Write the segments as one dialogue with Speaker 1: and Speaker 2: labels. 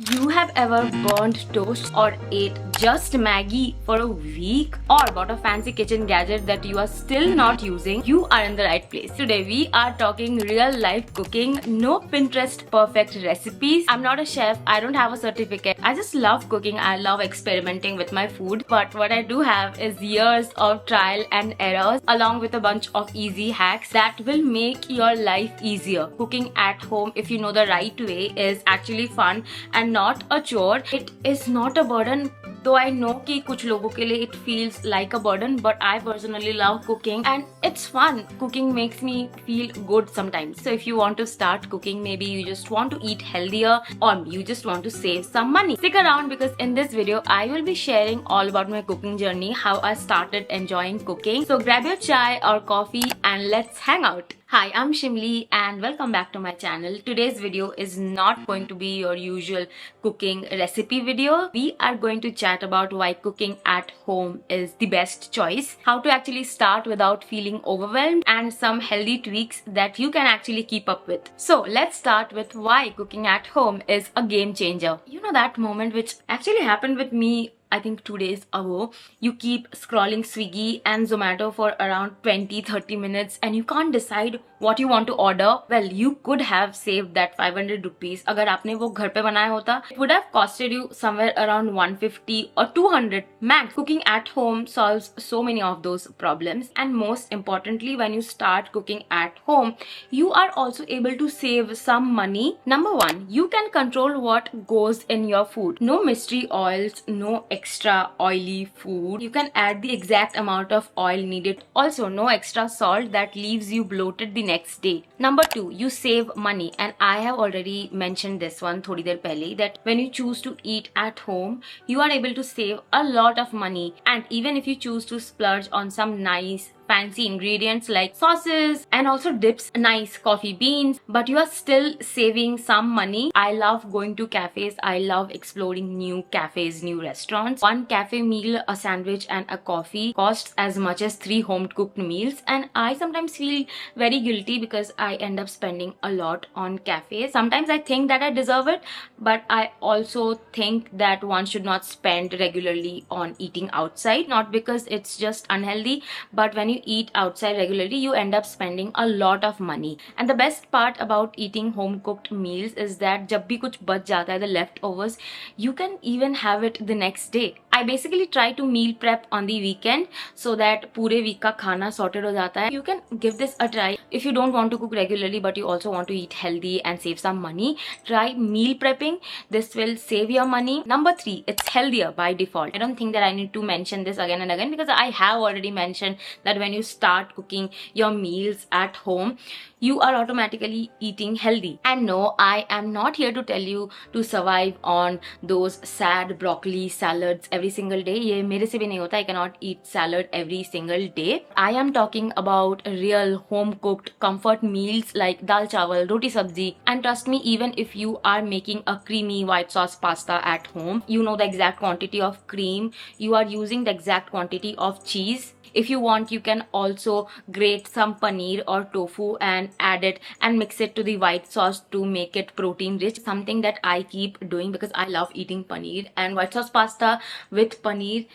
Speaker 1: You have ever burned toast or ate just Maggie for a week or bought a fancy kitchen gadget that you are still not using? You are in the right place. Today we are talking real life cooking, no Pinterest perfect recipes. I'm not a chef, I don't have a certificate. I just love cooking, I love experimenting with my food. But what I do have is years of trial and errors along with a bunch of easy hacks that will make your life easier. Cooking at home, if you know the right way, is actually fun and not a chore. It is not a burden, though I know कि कुछ लोगों के लिए it feels like a burden, but I personally love cooking and it's fun. Cooking makes me feel good sometimes. So if you want to start cooking, maybe you just want to eat healthier or you just want to save some money. Stick around because in this video I will be sharing all about my cooking journey, how I started enjoying cooking. So grab your chai or coffee and let's hang out. Hi, I'm Shimli and welcome back to my channel. Today's video is not going to be your usual cooking recipe video. We are going to chat about why cooking at home is the best choice, how to actually start without feeling overwhelmed, and some healthy tweaks that you can actually keep up with. So let's start with why cooking at home is a game changer. You know that moment which actually happened with me I think 2 days ago. You keep scrolling Swiggy and Zomato for around 20-30 minutes and you can't decide what you want to order. Well, you could have saved that 500 rupees. अगर आपने वो घर पे बनाया होता, it would have costed you somewhere around 150 or 200 max. Cooking at home solves so many of those problems, and most importantly, when you start cooking at home, you are also able to save some money. Number one, you can control what goes in your food. No mystery oils, no extra oily food. You can add the exact amount of oil needed. Also, no extra salt that leaves you bloated the next day. Number two, you save money, and I have already mentioned this one थोड़ी देर पहले, that when you choose to eat at home, you are able to save a lot of money. And even if you choose to splurge on some nice fancy ingredients like sauces and also dips, nice coffee beans, but you are still saving some money. I love going to cafes. I love exploring new cafes, new restaurants. One cafe meal, a sandwich and a coffee costs as much as 3 home cooked meals, and I sometimes feel very guilty because I end up spending a lot on cafes. Sometimes I think that I deserve it, but I also think that one should not spend regularly on eating outside, not because it's just unhealthy, but when you eat outside regularly, you end up spending a lot of money. And the best part about eating home cooked meals is that जब भी कुछ बच जाता है, the leftovers, you can even have it the next day. I basically try to meal prep on the weekend so that पूरे week का खाना sorted हो जाता है. You can give this a try. If you don't want to cook regularly but you also want to eat healthy and save some money, try meal prepping. This will save your money. Number 3, it's healthier by default. I don't think that I need to mention this again and again because I have already mentioned that when you start cooking your meals at home, you are automatically eating healthy. And no, I am not here to tell you to survive on those sad broccoli salads every single day. ये मेरे से भी नहीं होता. I cannot eat salad every single day. I am talking about real home cooked comfort meals like dal chawal, roti sabzi. And trust me, even if you are making a creamy white sauce pasta at home, you know the exact quantity of cream, you are using the exact quantity of cheese. If you want, you can also grate some paneer or tofu and add it and mix it to the white sauce to make it protein rich. Something that I keep doing because I love eating paneer, and white sauce pasta with paneer,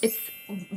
Speaker 1: it's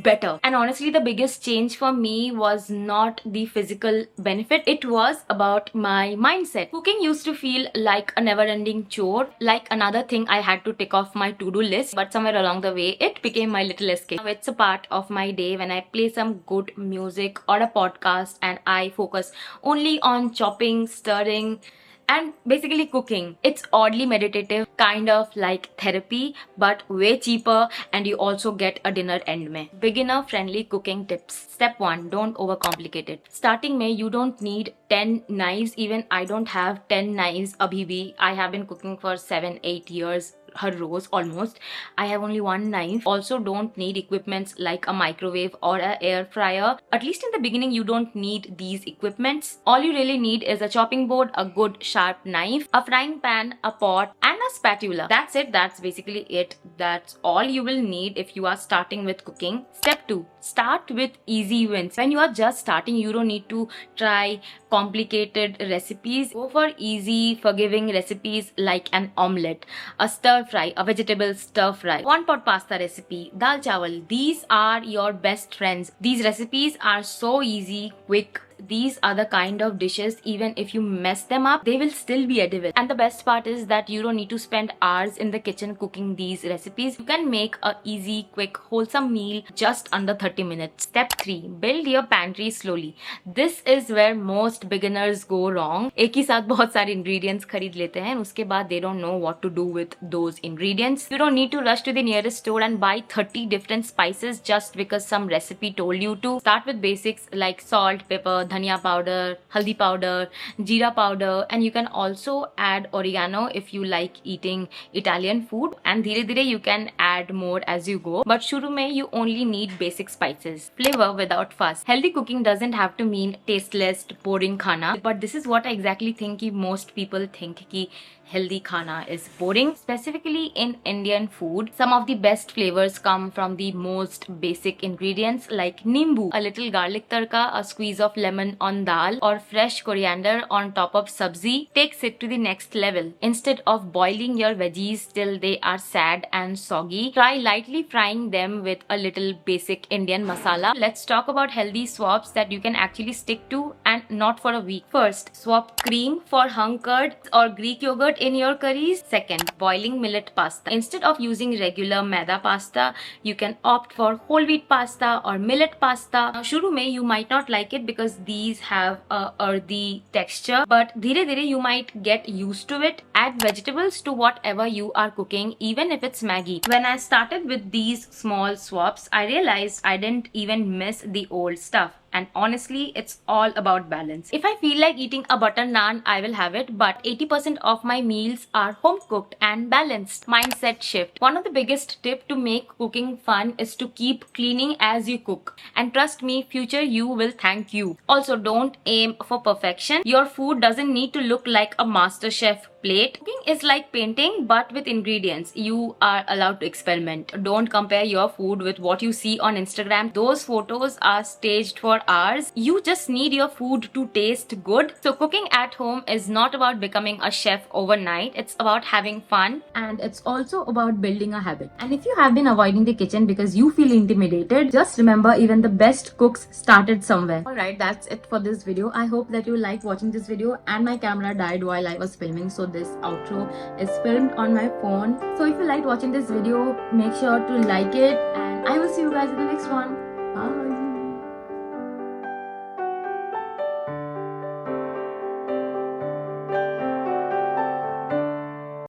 Speaker 1: better. And honestly, the biggest change for me was not the physical benefit, it was about my mindset. Cooking used to feel like a never-ending chore, like another thing I had to tick off my to-do list, but somewhere along the way it became my little escape. Now it's a part of my day when I play some good music or a podcast and I focus only on chopping, stirring, and basically cooking. It's oddly meditative, kind of like therapy, but way cheaper, and you also get a dinner end में. Beginner friendly cooking tips. Step 1, don't overcomplicate it. Starting में you don't need 10 knives. Even I don't have 10 knives abhi bhi. I have been cooking for 7-8 years her rows almost. I have only one knife. Also don't need equipments like a microwave or an air fryer. At least in the beginning you don't need these equipments. All you really need is a chopping board, a good sharp knife, a frying pan, a pot and a spatula. That's it. That's basically it. That's all you will need if you are starting with cooking. Step 2. Start with easy wins. When you are just starting, you don't need to try complicated recipes. Go for easy, forgiving recipes like an omelette, a stir fry, a vegetable stir fry, one pot pasta recipe, dal chawal. These are your best friends. These recipes are so easy, quick. These are the kind of dishes, even if you mess them up, they will still be edible. And the best part is that you don't need to spend hours in the kitchen cooking these recipes. You can make a easy, quick, wholesome meal just under 30 minutes. Step 3. Build your pantry slowly. This is where most beginners go wrong. एक ही साथ बहुत सारे ingredients खरीद लेते हैं, उसके बाद they don't know what to do with those ingredients. You don't need to rush to the nearest store and buy 30 different spices just because some recipe told you to. Start with basics like salt, pepper, dhania powder, haldi powder, jeera powder, and you can also add oregano if you like eating Italian food. And धीरे धीरे you can add more as you go. But शुरू में you only need basic spices. Flavor without fuss. Healthy cooking doesn't have to mean tasteless, boring khana. But this is what I exactly think कि most people think कि healthy khana is boring. Specifically in Indian food, some of the best flavors come from the most basic ingredients like nimbu, a little garlic tarka, a squeeze of lemon on dal, or fresh coriander on top of sabzi takes it to the next level. Instead of boiling your veggies till they are sad and soggy, try lightly frying them with a little basic Indian masala. Let's talk about healthy swaps that you can actually stick to and not for a week. First, swap cream for hung curd or Greek yogurt in your curries. Second, boiling millet pasta. Instead of using regular maida pasta, you can opt for whole wheat pasta or millet pasta. Now, shuru mein you might not like it because these have a earthy texture, but dhire dhire you might get used to it. Add vegetables to whatever you are cooking, even if it's Maggi. When I started with these small swaps, I realized I didn't even miss the old stuff. And honestly, it's all about balance. If I feel like eating a butter naan, I will have it, but 80% of my meals are home cooked and balanced. Mindset shift. One of the biggest tips to make cooking fun is to keep cleaning as you cook. And trust me, future you will thank you. Also, don't aim for perfection. Your food doesn't need to look like a master chef plate. Cooking is like painting but with ingredients. You are allowed to experiment. Don't compare your food with what you see on Instagram. Those photos are staged for hours. You just need your food to taste good. So cooking at home is not about becoming a chef overnight. It's about having fun, and it's also about building a habit. And if you have been avoiding the kitchen because you feel intimidated, just remember even the best cooks started somewhere. Alright, that's it for this video. I hope that you liked watching this video, and my camera died while I was filming, so this outro is filmed on my phone. So if you liked watching this video, make sure to like it, and I will see you guys in the next one.